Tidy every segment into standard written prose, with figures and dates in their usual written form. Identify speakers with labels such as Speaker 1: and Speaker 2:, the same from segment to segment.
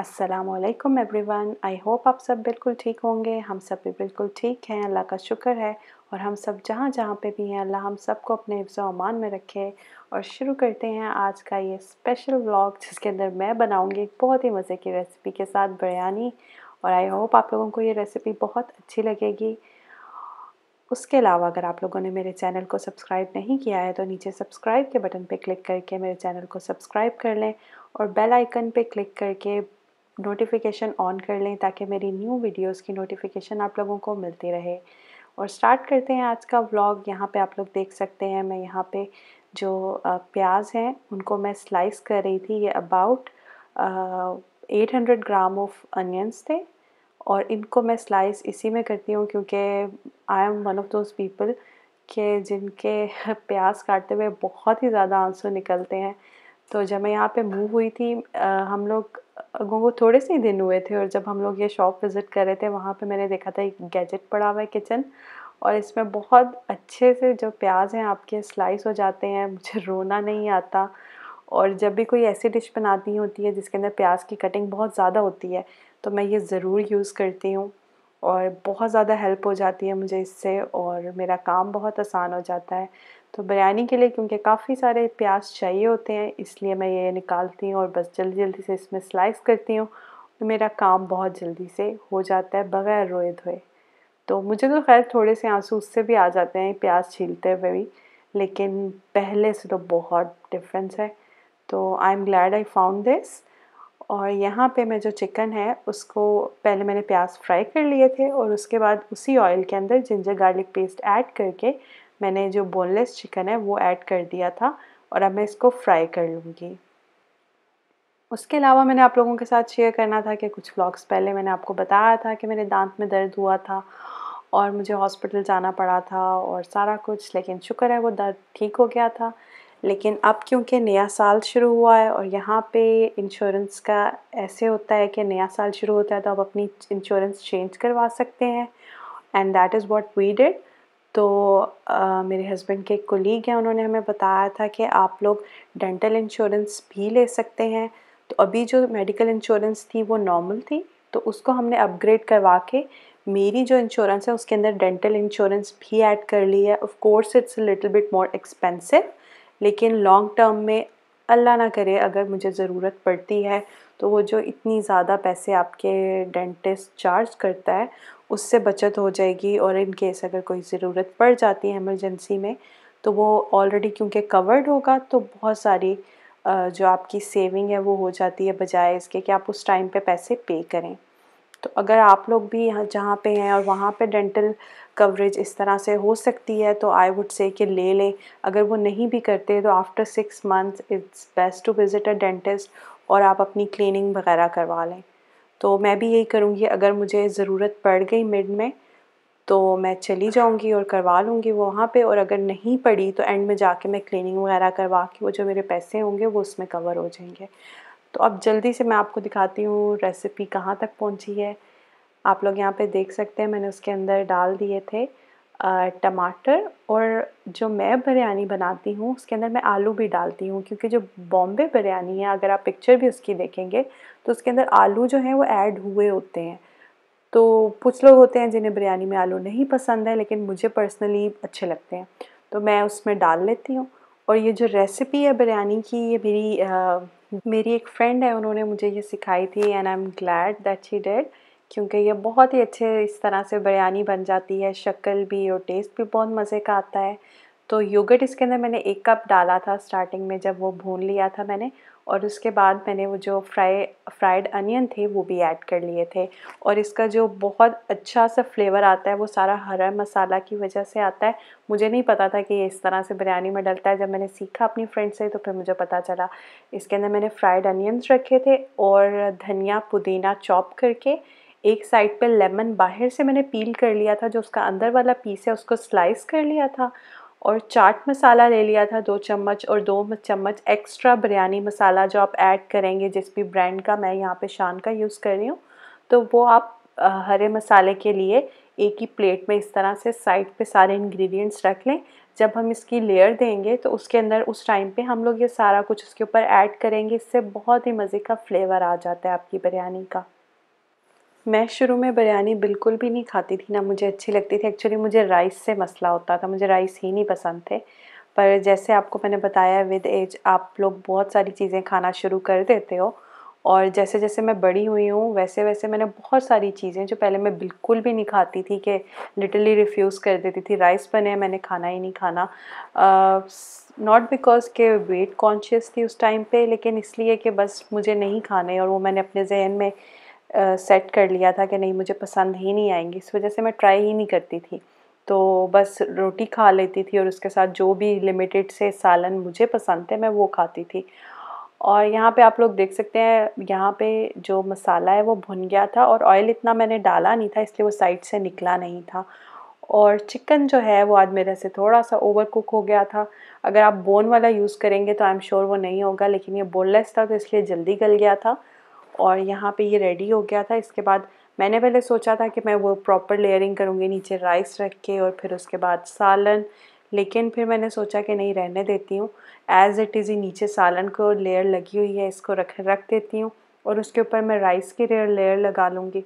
Speaker 1: अस्सलामुअलैकुम everyone. I hope आप सब बिल्कुल ठीक होंगे। हम सब भी बिल्कुल ठीक हैं, अल्लाह का शुक्र है। और हम सब जहाँ जहाँ पे भी हैं, अल्लाह हम सबको अपने हिफ्ज़ व अमान में रखे। और शुरू करते हैं आज का ये स्पेशल व्लॉग, जिसके अंदर मैं बनाऊँगी एक बहुत ही मज़े की रेसिपी के साथ बिरयानी। और आई होप आप लोगों को ये रेसिपी बहुत अच्छी लगेगी। उसके अलावा अगर आप लोगों ने मेरे चैनल को सब्सक्राइब नहीं किया है तो नीचे सब्सक्राइब के बटन पे क्लिक करके मेरे चैनल को सब्सक्राइब कर लें और बेल आइकन पे क्लिक करके नोटिफिकेशन ऑन कर लें ताकि मेरी न्यू वीडियोस की नोटिफिकेशन आप लोगों को मिलती रहे। और स्टार्ट करते हैं आज का व्लॉग। यहाँ पे आप लोग देख सकते हैं मैं यहाँ पे जो प्याज हैं उनको मैं स्लाइस कर रही थी। ये अबाउट 800 ग्राम ऑफ अनियंस थे और इनको मैं स्लाइस इसी में करती हूँ क्योंकि I am one of those people के जिनके प्याज काटते हुए बहुत ही ज़्यादा आंसू निकलते हैं। तो जब मैं यहाँ पे मूव हुई थी, हम लोगों को थोड़े से ही दिन हुए थे और जब हम लोग ये शॉप विज़िट कर रहे थे वहाँ पे मैंने देखा था एक गैजेट पड़ा हुआ है किचन, और इसमें बहुत अच्छे से जो प्याज हैं आपके स्लाइस हो जाते हैं। मुझे रोना नहीं आता। और जब भी कोई ऐसी डिश बनानी होती है जिसके अंदर प्याज की कटिंग बहुत ज़्यादा होती है तो मैं ये ज़रूर यूज़ करती हूँ और बहुत ज़्यादा हेल्प हो जाती है मुझे इससे और मेरा काम बहुत आसान हो जाता है। तो बिरयानी के लिए क्योंकि काफ़ी सारे प्याज चाहिए होते हैं इसलिए मैं ये निकालती हूँ और बस जल्दी जल्दी से इसमें स्लाइस करती हूँ और मेरा काम बहुत जल्दी से हो जाता है बग़ैर रोए धोए। तो मुझे तो खैर थोड़े से आंसू उससे भी आ जाते हैं प्याज छीलते हुए भी, लेकिन पहले से तो बहुत डिफरेंस है। तो I am glad I found this. और यहाँ पे मैं जो चिकन है उसको पहले मैंने प्याज फ्राई कर लिए थे और उसके बाद उसी ऑयल के अंदर जिंजर गार्लिक पेस्ट ऐड करके मैंने जो बोनलेस चिकन है वो ऐड कर दिया था और अब मैं इसको फ्राई कर लूँगी। उसके अलावा मैंने आप लोगों के साथ शेयर करना था कि कुछ व्लॉग्स पहले मैंने आपको बताया था कि मेरे दांत में दर्द हुआ था और मुझे हॉस्पिटल जाना पड़ा था और सारा कुछ, लेकिन शुक्र है वो दर्द ठीक हो गया था। लेकिन अब क्योंकि नया साल शुरू हुआ है और यहाँ पे इंश्योरेंस का ऐसे होता है कि नया साल शुरू होता है तो आप अपनी इंश्योरेंस चेंज करवा सकते हैं and that is what we did. तो मेरे हस्बैंड के एक कोलीग हैं, उन्होंने हमें बताया था कि आप लोग डेंटल इंश्योरेंस भी ले सकते हैं। तो अभी जो मेडिकल इंश्योरेंस थी वो नॉर्मल थी, तो उसको हमने अपग्रेड करवा के मेरी जो इंश्योरेंस है उसके अंदर डेंटल इंश्योरेंस भी ऐड कर ली है। Of course it's little bit more expensive, लेकिन लॉन्ग टर्म में अल्लाह ना करे अगर मुझे ज़रूरत पड़ती है तो वो जो इतनी ज़्यादा पैसे आपके डेंटिस्ट चार्ज करता है उससे बचत हो जाएगी। और इन केस अगर कोई ज़रूरत पड़ जाती है इमरजेंसी में तो वो ऑलरेडी क्योंकि कवर्ड होगा तो बहुत सारी जो आपकी सेविंग है वो हो जाती है बजाय इसके कि आप उस टाइम पे पैसे पे करें। तो अगर आप लोग भी यहाँ जहाँ पे हैं और वहाँ पे डेंटल कवरेज इस तरह से हो सकती है तो आई वुड से कि ले लें। अगर वो नहीं भी करते तो after 6 months it's best to visit a dentist और आप अपनी क्लीनिंग वगैरह करवा लें। तो मैं भी यही करूँगी, अगर मुझे ज़रूरत पड़ गई मिड में तो मैं चली जाऊँगी और करवा लूँगी वो वहाँ पे, और अगर नहीं पड़ी तो एंड में जाके मैं क्लीनिंग वगैरह करवा के वो जो मेरे पैसे होंगे वो उसमें कवर हो जाएंगे। तो अब जल्दी से मैं आपको दिखाती हूँ रेसिपी कहाँ तक पहुँची है। आप लोग यहाँ पे देख सकते हैं मैंने उसके अंदर डाल दिए थे टमाटर, और जो मैं बिरयानी बनाती हूँ उसके अंदर मैं आलू भी डालती हूँ क्योंकि जो बॉम्बे बिरयानी है अगर आप पिक्चर भी उसकी देखेंगे तो उसके अंदर आलू जो हैं वो ऐड हुए होते हैं। तो कुछ लोग होते हैं जिन्हें बिरयानी में आलू नहीं पसंद है, लेकिन मुझे पर्सनली अच्छे लगते हैं तो मैं उसमें डाल लेती हूँ। और ये जो रेसिपी है बिरयानी की ये मेरी एक फ्रेंड है, उन्होंने मुझे ये सिखाई थी and I am glad that she did, क्योंकि ये बहुत ही अच्छे इस तरह से बिरयानी बन जाती है, शक्ल भी और टेस्ट भी बहुत मज़े का आता है। तो योगर्ट इसके अंदर मैंने 1 कप डाला था स्टार्टिंग में जब वो भून लिया था मैंने, और उसके बाद मैंने वो जो फ्राइड अनियन थे वो भी ऐड कर लिए थे। और इसका जो बहुत अच्छा सा फ्लेवर आता है वो सारा हरा मसाला की वजह से आता है। मुझे नहीं पता था कि ये इस तरह से बिरयानी में डलता है, जब मैंने सीखा अपनी फ्रेंड से तो फिर मुझे पता चला। इसके अंदर मैंने फ्राइड अनियंस रखे थे और धनिया पुदीना चॉप करके, एक साइड पे लेमन बाहर से मैंने पील कर लिया था, जो उसका अंदर वाला पीस है उसको स्लाइस कर लिया था, और चाट मसाला ले लिया था 2 चम्मच, और 2 चम्मच एक्स्ट्रा बिरयानी मसाला जो आप ऐड करेंगे जिस भी ब्रांड का, मैं यहाँ पे शान का यूज़ कर रही हूँ, तो वो आप हरे मसाले के लिए एक ही प्लेट में इस तरह से साइड पे सारे इंग्रेडिएंट्स रख लें। जब हम इसकी लेयर देंगे तो उसके अंदर उस टाइम पे हम लोग ये सारा कुछ उसके ऊपर ऐड करेंगे। इससे बहुत ही मज़े का फ्लेवर आ जाता है आपकी बिरयानी का। मैं शुरू में बिरयानी बिल्कुल भी नहीं खाती थी, ना मुझे अच्छी लगती थी। एक्चुअली मुझे राइस से मसला होता था, मुझे राइस ही नहीं पसंद थे। पर जैसे आपको मैंने बताया, विद एज आप लोग बहुत सारी चीज़ें खाना शुरू कर देते हो, और जैसे जैसे मैं बड़ी हुई हूँ वैसे वैसे मैंने बहुत सारी चीज़ें जो पहले मैं बिल्कुल भी नहीं खाती थी, कि लिटरली रिफ्यूज़ कर देती थी, राइस बने मैंने खाना ही नहीं खाना। नॉट बिकॉज़ के वेट कॉन्शियस थी उस टाइम पे, लेकिन इसलिए कि बस मुझे नहीं खाने, और वो मैंने अपने जहन में सेट कर लिया था कि नहीं मुझे पसंद ही नहीं आएंगी, इस वजह से मैं ट्राई ही नहीं करती थी। तो बस रोटी खा लेती थी और उसके साथ जो भी लिमिटेड से सालन मुझे पसंद थे मैं वो खाती थी। और यहाँ पे आप लोग देख सकते हैं, यहाँ पे जो मसाला है वो भुन गया था, और ऑयल इतना मैंने डाला नहीं था इसलिए वो साइड से निकला नहीं था। और चिकन जो है वो आज मेरे से थोड़ा सा ओवर कुक हो गया था। अगर आप बोन वाला यूज़ करेंगे तो आई एम श्योर वो नहीं होगा, लेकिन ये बोनलेस था तो इसलिए जल्दी गल गया था। और यहाँ पे ये रेडी हो गया था। इसके बाद मैंने पहले सोचा था कि मैं वो प्रॉपर लेयरिंग करूँगी, नीचे राइस रख के और फिर उसके बाद सालन, लेकिन फिर मैंने सोचा कि नहीं, रहने देती हूँ। एज़ इट इज़ ही नीचे सालन को लेयर लगी हुई है, इसको रख देती हूँ, और उसके ऊपर मैं राइस की लेयर लगा लूँगी।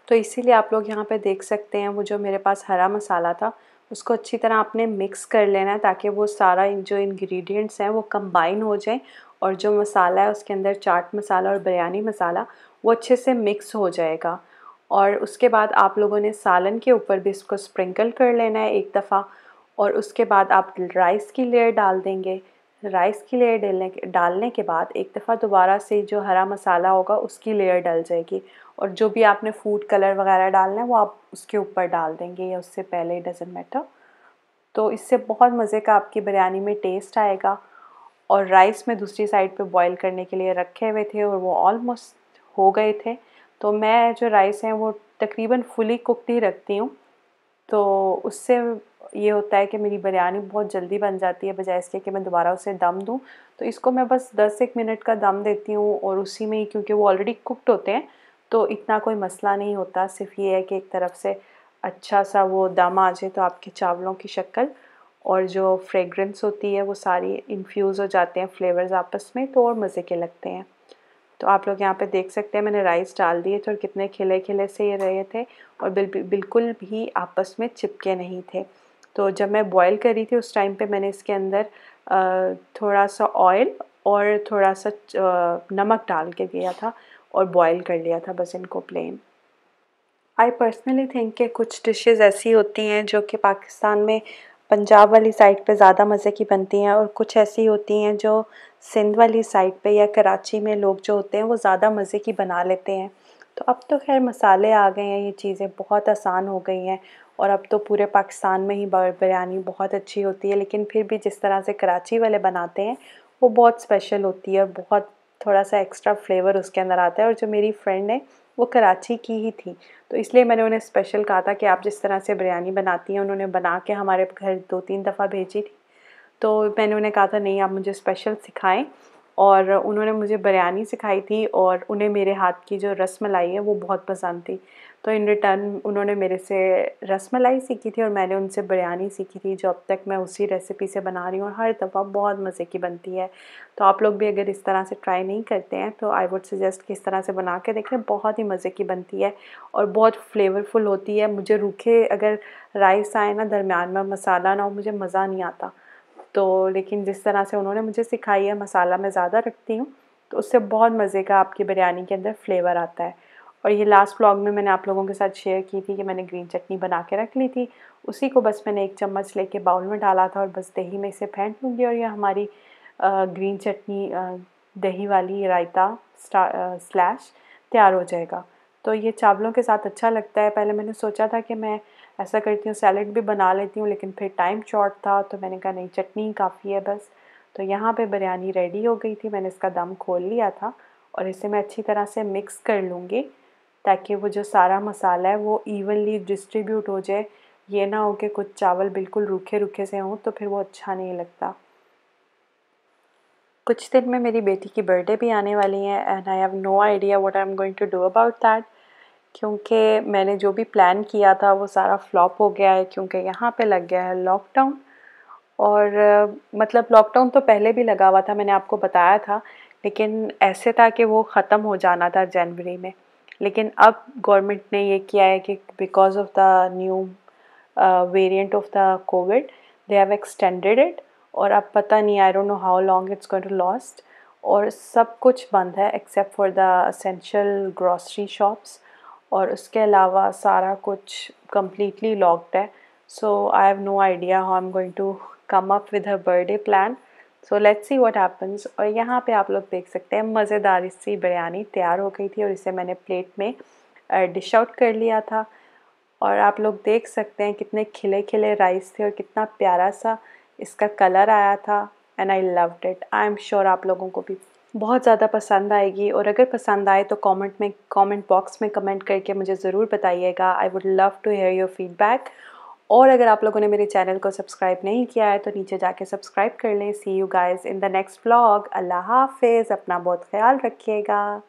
Speaker 1: तो इसीलिए आप लोग यहाँ पे देख सकते हैं, वो जो मेरे पास हरा मसाला था उसको अच्छी तरह आपने मिक्स कर लेना है, ताकि वो सारा जो इंग्रेडिएंट्स हैं वो कंबाइन हो जाए, और जो मसाला है उसके अंदर चाट मसाला और बिरयानी मसाला वो अच्छे से मिक्स हो जाएगा। और उसके बाद आप लोगों ने सालन के ऊपर भी इसको स्प्रिंकल कर लेना है एक दफ़ा, और उसके बाद आप राइस की लेयर डाल देंगे। राइस की लेयर डालने के बाद एक दफ़ा दोबारा से जो हरा मसाला होगा उसकी लेयर डल जाएगी, और जो भी आपने फूड कलर वगैरह डालना है वो आप उसके ऊपर डाल देंगे या उससे पहले, डज़न्ट मैटर। तो इससे बहुत मज़े का आपकी बिरयानी में टेस्ट आएगा। और राइस में दूसरी साइड पे बॉईल करने के लिए रखे हुए थे और वो ऑलमोस्ट हो गए थे। तो मैं जो राइस हैं वो तकरीबन फुली कुकड ही रखती हूँ, तो उससे ये होता है कि मेरी बिरयानी बहुत जल्दी बन जाती है, बजाय इसके कि मैं दोबारा उसे दम दूँ। तो इसको मैं बस 10 एक मिनट का दम देती हूँ, और उसी में ही, क्योंकि वो ऑलरेडी कुकड होते हैं तो इतना कोई मसला नहीं होता। सिर्फ ये है कि एक तरफ से अच्छा सा वो दम आ जाए तो आपके चावलों की शक्ल और जो फ्रेगरेंस होती है वो सारी इन्फ्यूज़ हो जाते हैं फ्लेवर्स आपस में, तो और मज़े के लगते हैं। तो आप लोग यहाँ पे देख सकते हैं मैंने राइस डाल दिए थे और कितने खिले खिले से ये रहे थे, और बिल्कुल भी आपस में चिपके नहीं थे। तो जब मैं बॉईल कर रही थी उस टाइम पे मैंने इसके अंदर थोड़ा सा ऑयल और थोड़ा सा नमक डाल के दिया था और बॉईल कर लिया था बस इनको प्लेन। आई पर्सनली थिंक कि कुछ डिशेज़ ऐसी होती हैं जो कि पाकिस्तान में पंजाब वाली साइड पे ज़्यादा मज़े की बनती हैं, और कुछ ऐसी होती हैं जो सिंध वाली साइड पे या कराची में लोग जो होते हैं वो ज़्यादा मज़े की बना लेते हैं। तो अब तो खैर मसाले आ गए हैं, ये चीज़ें बहुत आसान हो गई हैं, और अब तो पूरे पाकिस्तान में ही बिरयानी बहुत अच्छी होती है। लेकिन फिर भी जिस तरह से कराची वाले बनाते हैं वो बहुत स्पेशल होती है, और बहुत थोड़ा सा एक्स्ट्रा फ्लेवर उसके अंदर आता है। और जो मेरी फ्रेंड है वो कराची की ही थी, तो इसलिए मैंने उन्हें स्पेशल कहा था कि आप जिस तरह से बिरयानी बनाती हैं, उन्होंने बना के हमारे घर 2-3 दफ़ा भेजी थी। तो मैंने उन्हें कहा था नहीं, आप मुझे स्पेशल सिखाएं, और उन्होंने मुझे बिरयानी सिखाई थी, और उन्हें मेरे हाथ की जो रसमलाई है वो बहुत पसंद थी। तो इन रिटर्न उन्होंने मेरे से रसमलाई सीखी थी और मैंने उनसे बिरयानी सीखी थी, जो अब तक मैं उसी रेसिपी से बना रही हूँ, और हर दफ़ा बहुत मज़े की बनती है। तो आप लोग भी अगर इस तरह से ट्राई नहीं करते हैं तो आई वुड सजेस्ट कि इस तरह से बना के देखें, बहुत ही मज़े की बनती है और बहुत फ्लेवरफुल होती है। मुझे रूखे अगर राइस आए ना, दरमियान में मसाला ना हो, मुझे मज़ा नहीं आता। तो लेकिन जिस तरह से उन्होंने मुझे सिखाई है, मसाला मैं ज़्यादा रखती हूँ, तो उससे बहुत मज़े का आपकी बिरयानी के अंदर फ्लेवर आता है। और ये लास्ट व्लॉग में मैंने आप लोगों के साथ शेयर की थी कि मैंने ग्रीन चटनी बना के रख ली थी, उसी को बस मैंने 1 चम्मच लेके बाउल में डाला था और बस दही में इसे फेंट लूँगी, और ये हमारी ग्रीन चटनी दही वाली रायता स्लैश तैयार हो जाएगा। तो ये चावलों के साथ अच्छा लगता है। पहले मैंने सोचा था कि मैं ऐसा करती हूँ सैलेड भी बना लेती हूँ, लेकिन फिर टाइम शॉर्ट था तो मैंने कहा नहीं, चटनी ही काफ़ी है बस। तो यहाँ पे बिरयानी रेडी हो गई थी, मैंने इसका दम खोल लिया था और इसे मैं अच्छी तरह से मिक्स कर लूँगी, ताकि वो जो सारा मसाला है वो इवनली डिस्ट्रीब्यूट हो जाए। ये ना हो कि कुछ चावल बिल्कुल रूखे रूखे से हों, तो फिर वो अच्छा नहीं लगता। कुछ दिन में मेरी बेटी की बर्थडे भी आने वाली है, and I have no idea what I am going to do about that. क्योंकि मैंने जो भी प्लान किया था वो सारा फ्लॉप हो गया है, क्योंकि यहाँ पे लग गया है लॉकडाउन। और मतलब लॉकडाउन तो पहले भी लगा हुआ था, मैंने आपको बताया था, लेकिन ऐसे था कि वो ख़त्म हो जाना था जनवरी में। लेकिन अब गवर्नमेंट ने ये किया है कि because of the new variant of the covid they have extended it. और अब पता नहीं, I don't know how long it's going to last. और सब कुछ बंद है except for the essential grocery shops, और उसके अलावा सारा कुछ कम्प्लीटली लॉक्ड है। So I have no idea how I am going to come up with her birthday plan. So let's see what happens. और यहाँ पे आप लोग देख सकते हैं मज़ेदार सी बिरयानी तैयार हो गई थी और इसे मैंने प्लेट में डिश आउट कर लिया था। और आप लोग देख सकते हैं कितने खिले खिले राइस थे और कितना प्यारा सा इसका कलर आया था। And I loved it. I am sure आप लोगों को भी बहुत ज़्यादा पसंद आएगी। और अगर पसंद आए तो कमेंट बॉक्स में कमेंट करके मुझे ज़रूर बताइएगा। I would love to hear your feedback. और अगर आप लोगों ने मेरे चैनल को सब्सक्राइब नहीं किया है तो नीचे जाके सब्सक्राइब कर लें। See you guys in the next vlog. अल्लाह हाफिज़। अपना बहुत ख्याल रखिएगा।